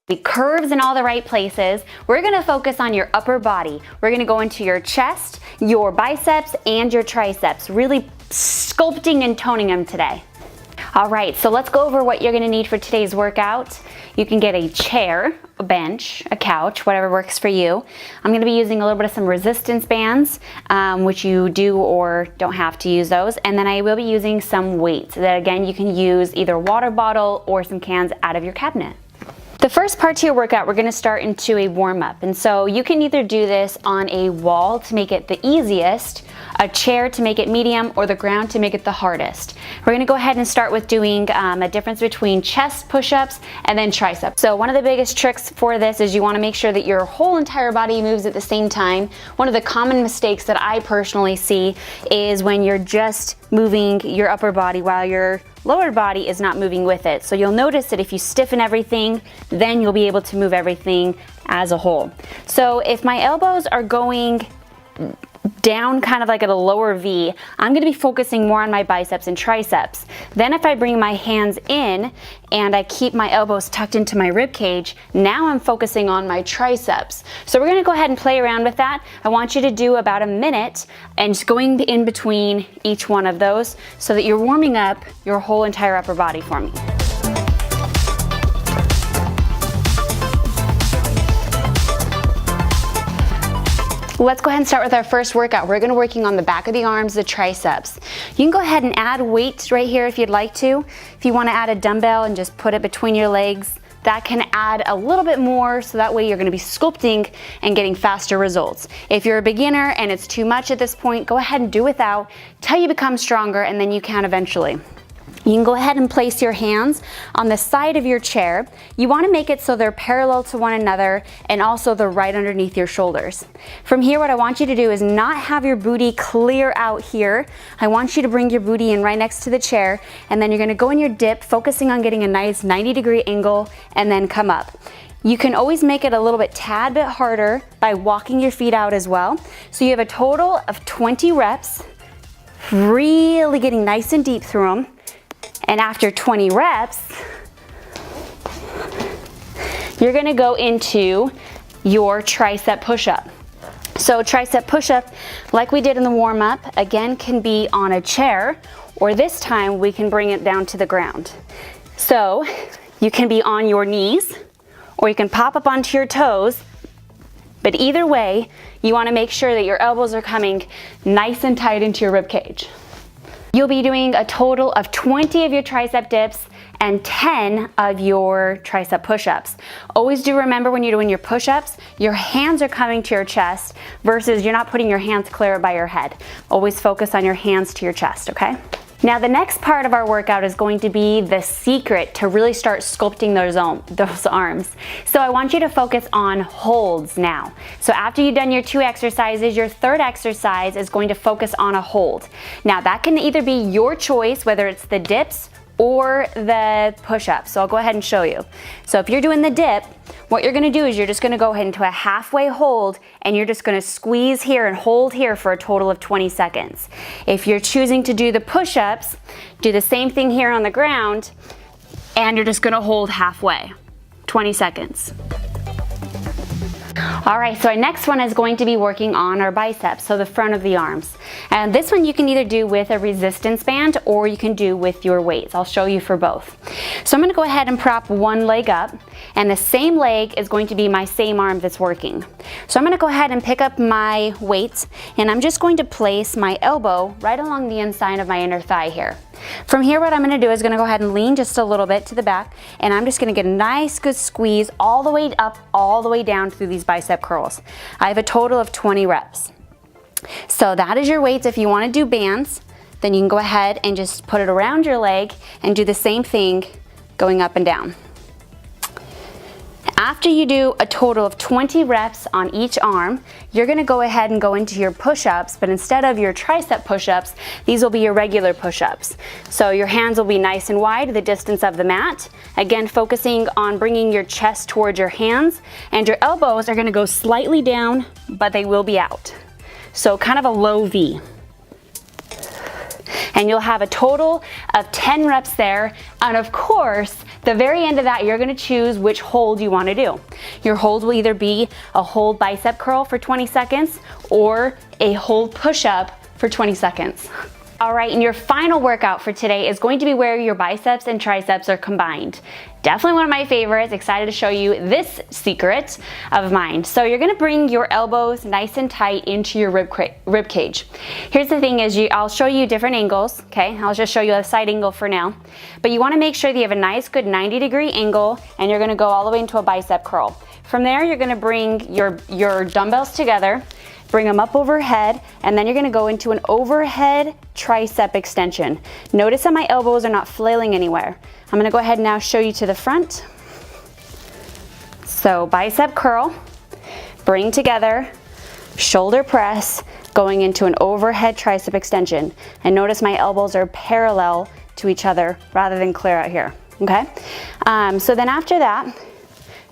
The curves in all the right places. We're gonna focus on your upper body. We're gonna go into your chest, your biceps, and your triceps, really sculpting and toning them today. All right, so let's go over what you're gonna need for today's workout. You can get a chair, a bench, a couch, whatever works for you. I'm gonna be using a little bit of some resistance bands, which you do or don't have to use those. And then I will be using some weights that, again, you can use either a water bottle or some cans out of your cabinet. The first part to your workout, we're gonna start into a warm-up. And so you can either do this on a wall to make it the easiest, a chair to make it medium, or the ground to make it the hardest. We're gonna go ahead and start with doing a difference between chest push-ups and then triceps. So one of the biggest tricks for this is you wanna make sure that your whole entire body moves at the same time. One of the common mistakes that I personally see is when you're just moving your upper body while your lower body is not moving with it. So you'll notice that if you stiffen everything, then you'll be able to move everything as a whole. So if my elbows are going down kind of like at a lower V, I'm gonna be focusing more on my biceps and triceps. Then if I bring my hands in and I keep my elbows tucked into my rib cage, now I'm focusing on my triceps. So we're gonna go ahead and play around with that. I want you to do about a minute and just going in between each one of those so that you're warming up your whole entire upper body for me. Let's go ahead and start with our first workout. We're gonna be working on the back of the arms, the triceps. You can go ahead and add weights right here if you'd like to. If you wanna add a dumbbell and just put it between your legs, that can add a little bit more, so that way you're gonna be sculpting and getting faster results. If you're a beginner and it's too much at this point, go ahead and do without till you become stronger, and then you can eventually. You can go ahead and place your hands on the side of your chair. You want to make it so they're parallel to one another, and also they're right underneath your shoulders. From here, what I want you to do is not have your booty clear out here. I want you to bring your booty in right next to the chair, and then you're going to go in your dip, focusing on getting a nice 90-degree angle, and then come up. You can always make it a little bit tad bit harder by walking your feet out as well. So you have a total of 20 reps, really getting nice and deep through them. And after 20 reps, you're gonna go into your tricep push-up. So tricep push-up, like we did in the warm-up, again can be on a chair, or this time we can bring it down to the ground. So you can be on your knees, or you can pop up onto your toes, but either way, you wanna make sure that your elbows are coming nice and tight into your rib cage. You'll be doing a total of 20 of your tricep dips and 10 of your tricep push-ups. Always do remember when you're doing your push-ups, your hands are coming to your chest versus you're not putting your hands clear by your head. Always focus on your hands to your chest, okay? Now the next part of our workout is going to be the secret to really start sculpting those arms. So I want you to focus on holds now. So after you've done your 2 exercises, your third exercise is going to focus on a hold. Now that can either be your choice, whether it's the dips or the push-ups. So I'll go ahead and show you. So if you're doing the dip, what you're gonna do is you're just gonna go ahead into a halfway hold, and you're just gonna squeeze here and hold here for a total of 20 seconds. If you're choosing to do the push-ups, do the same thing here on the ground, and you're just gonna hold halfway, 20 seconds. All right, so our next one is going to be working on our biceps, so the front of the arms. And this one you can either do with a resistance band or you can do with your weights. I'll show you for both. So I'm gonna go ahead and prop one leg up, and the same leg is going to be my same arm that's working. So I'm gonna go ahead and pick up my weights, and I'm just going to place my elbow right along the inside of my inner thigh here. From here, what I'm gonna do is gonna go ahead and lean just a little bit to the back, and I'm just gonna get a nice good squeeze all the way up, all the way down through these bicep curls. I have a total of 20 reps. So that is your weights. If you wanna do bands, then you can go ahead and just put it around your leg and do the same thing going up and down. After you do a total of 20 reps on each arm, you're gonna go ahead and go into your push-ups, but instead of your tricep push-ups, these will be your regular push-ups. So your hands will be nice and wide, the distance of the mat. Again, focusing on bringing your chest towards your hands, and your elbows are gonna go slightly down, but they will be out. So kind of a low V. And you'll have a total of 10 reps there. And of course, the very end of that, you're gonna choose which hold you wanna do. Your hold will either be a hold bicep curl for 20 seconds or a hold push-up for 20 seconds. All right, and your final workout for today is going to be where your biceps and triceps are combined. Definitely one of my favorites. Excited to show you this secret of mine. So you're gonna bring your elbows nice and tight into your rib cage. Here's the thing is, I'll show you different angles, okay? I'll just show you a side angle for now. But you wanna make sure that you have a nice, good 90-degree angle, and you're gonna go all the way into a bicep curl. From there, you're gonna bring your dumbbells together, bring them up overhead, and then you're gonna go into an overhead tricep extension. Notice that my elbows are not flailing anywhere. I'm gonna go ahead and now show you to the front. So bicep curl, bring together, shoulder press, going into an overhead tricep extension. And notice my elbows are parallel to each other rather than clear out here, okay? So then after that,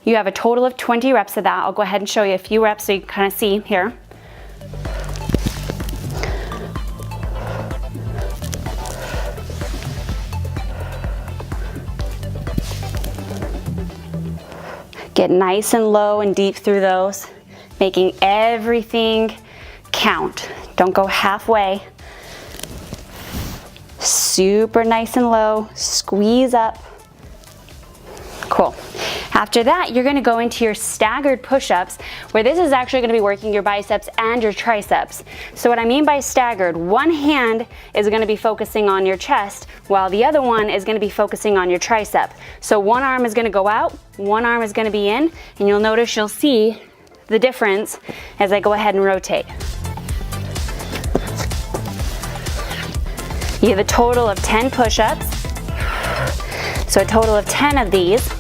you have a total of 20 reps of that. I'll go ahead and show you a few reps so you can kind of see here. Get nice and low and deep through those, making everything count. Don't go halfway. Super nice and low, squeeze up. Cool. After that, you're gonna go into your staggered push-ups, where this is actually gonna be working your biceps and your triceps. So what I mean by staggered, one hand is gonna be focusing on your chest, while the other one is gonna be focusing on your tricep. So one arm is gonna go out, one arm is gonna be in, and you'll notice you'll see the difference as I go ahead and rotate. You have a total of 10 push-ups, so a total of 10 of these.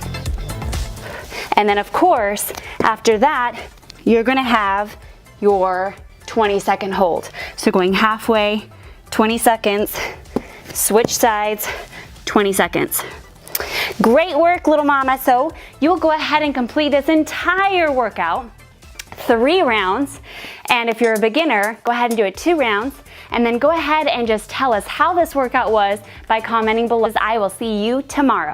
And then of course, after that, you're gonna have your 20-second hold. So going halfway, 20 seconds, switch sides, 20 seconds. Great work, little mama. So you'll go ahead and complete this entire workout, 3 rounds. And if you're a beginner, go ahead and do it 2 rounds. And then go ahead and just tell us how this workout was by commenting below. I will see you tomorrow.